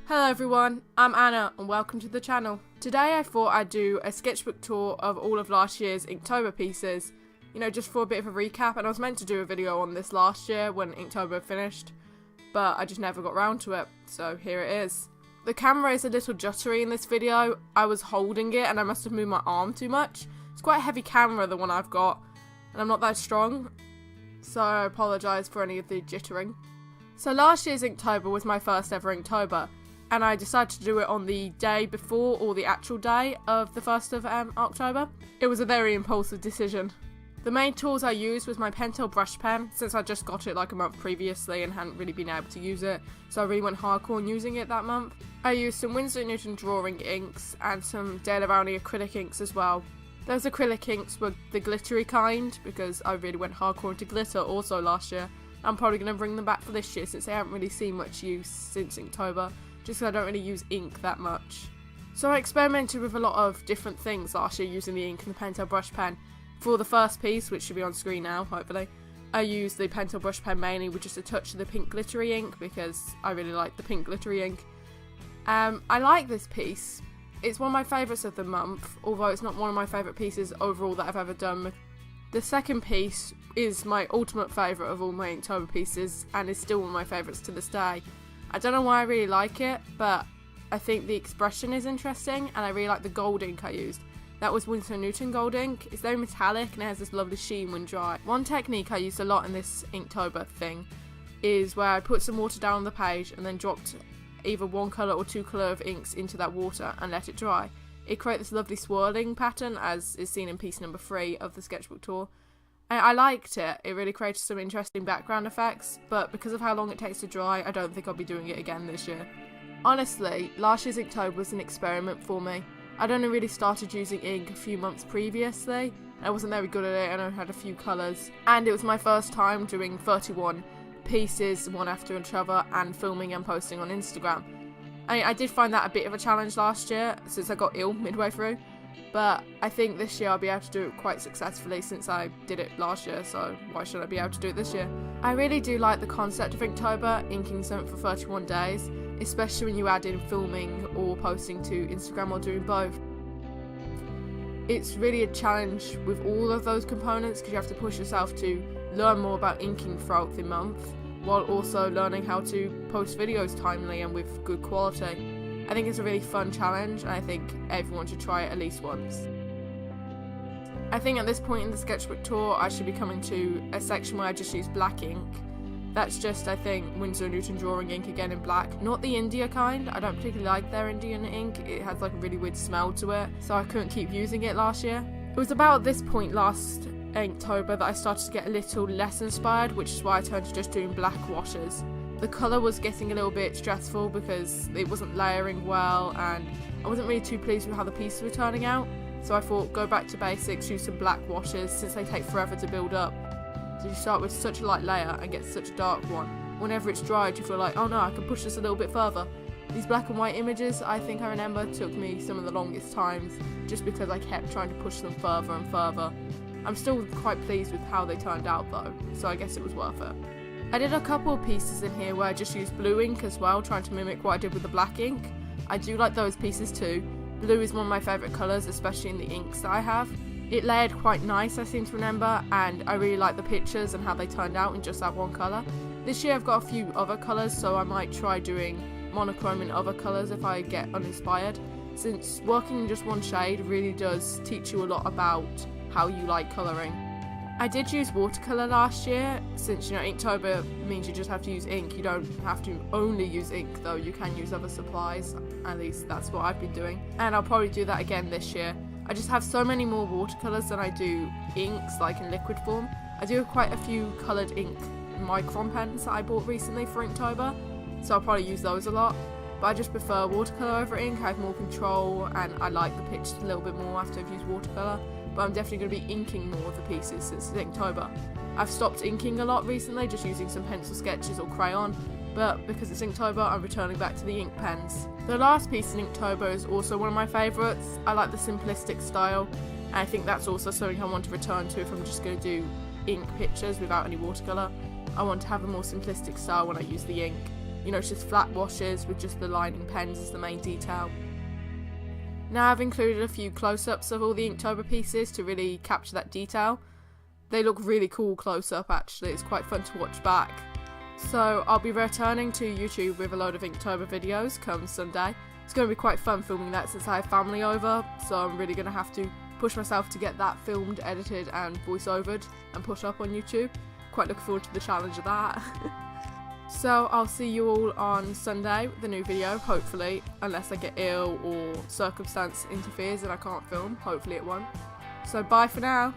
Hello everyone, I'm Anna and welcome to the channel. Today I thought I'd do a sketchbook tour of all of last year's Inktober pieces, just for a bit of a recap, and I was meant to do a video on this last year when Inktober finished, but I just never got round to it, so here it is. The camera is a little jittery in this video. I was holding it and I must have moved my arm too much. It's quite a heavy camera, the one I've got, and I'm not that strong, so I apologise for any of the jittering. So last year's Inktober was my first ever Inktober, and I decided to do it on the day before, or the actual day of the 1st of October. It was a very impulsive decision. The main tools I used was my Pentel Brush Pen, since I just got it like a month previously and hadn't really been able to use it, so I really went hardcore on using it that month. I used some Winsor and Newton drawing inks and some Rowney acrylic inks as well. Those acrylic inks were the glittery kind, because I really went hardcore into glitter also last year. I'm probably going to bring them back for this year since they haven't really seen much use since Inktober, just because I don't really use ink that much. So I experimented with a lot of different things last year using the ink and the Pentel Brush Pen. For the first piece, which should be on screen now, hopefully, I used the Pentel Brush Pen mainly with just a touch of the pink glittery ink, because I really like the pink glittery ink. I like this piece. It's one of my favourites of the month, although it's not one of my favourite pieces overall that I've ever done. The second piece is my ultimate favourite of all my Inktober pieces, and is still one of my favourites to this day. I don't know why I really like it, but I think the expression is interesting, and I really like the gold ink I used. That was Winsor and Newton gold ink. It's very metallic and it has this lovely sheen when dry. One technique I used a lot in this Inktober thing is where I put some water down on the page and then dropped either one colour or two colour of inks into that water and let it dry. It created this lovely swirling pattern, as is seen in piece number 3 of the sketchbook tour. And I liked it. It really created some interesting background effects, but because of how long it takes to dry, I don't think I'll be doing it again this year. Honestly, last year's Inktober was an experiment for me. I'd only really started using ink a few months previously. I wasn't very good at it and I had a few colours. And it was my first time doing 31 pieces, one after each other, and filming and posting on Instagram. I did find that a bit of a challenge last year, since I got ill midway through. But I think this year I'll be able to do it quite successfully, since I did it last year, so why should I be able to do it this year? I really do like the concept of Inktober, inking something for 31 days, especially when you add in filming or posting to Instagram or doing both. It's really a challenge with all of those components, because you have to push yourself to learn more about inking throughout the month, while also learning how to post videos timely and with good quality. I think it's a really fun challenge, and I think everyone should try it at least once. I think at this point in the sketchbook tour I should be coming to a section where I just use black ink. That's just, I think, Winsor and Newton drawing ink again in black. Not the India kind. I don't particularly like their Indian ink. It has like a really weird smell to it, so I couldn't keep using it last year. It was about this point last Inktober that I started to get a little less inspired, which is why I turned to just doing black washes. The colour was getting a little bit stressful because it wasn't layering well, and I wasn't really too pleased with how the pieces were turning out, so I thought go back to basics, use some black washes since they take forever to build up. So you start with such a light layer and get such a dark one. Whenever it's dried you feel like, oh no, I can push this a little bit further. These black and white images, I think I remember, took me some of the longest times just because I kept trying to push them further and further. I'm still quite pleased with how they turned out though, so I guess it was worth it. I did a couple of pieces in here where I just used blue ink as well, trying to mimic what I did with the black ink. I do like those pieces too. Blue is one of my favourite colours, especially in the inks that I have. It layered quite nice, I seem to remember, and I really like the pictures and how they turned out in just that one colour. This year I've got a few other colours, so I might try doing monochrome in other colours if I get uninspired, since working in just one shade really does teach you a lot about how you like colouring. I did use watercolour last year, since Inktober means you just have to use ink. You don't have to only use ink though, you can use other supplies, at least that's what I've been doing, and I'll probably do that again this year. I just have so many more watercolours than I do inks, like in liquid form. I do have quite a few coloured ink micron pens that I bought recently for Inktober, so I'll probably use those a lot, but I just prefer watercolour over ink. I have more control and I like the pictures a little bit more after I've used watercolour. But I'm definitely going to be inking more of the pieces since it's Inktober. I've stopped inking a lot recently, just using some pencil sketches or crayon, but because it's Inktober, I'm returning back to the ink pens. The last piece in Inktober is also one of my favourites. I like the simplistic style, and I think that's also something I want to return to if I'm just going to do ink pictures without any watercolour. I want to have a more simplistic style when I use the ink. You know, it's just flat washes with just the lining pens as the main detail. Now I've included a few close-ups of all the Inktober pieces to really capture that detail. They look really cool close-up actually, it's quite fun to watch back. So I'll be returning to YouTube with a load of Inktober videos come Sunday. It's going to be quite fun filming that since I have family over, so I'm really going to have to push myself to get that filmed, edited and voice-overed and put up on YouTube. Quite looking forward to the challenge of that. So I'll see you all on Sunday with a new video, hopefully, unless I get ill or circumstance interferes and I can't film. Hopefully it won't. So bye for now.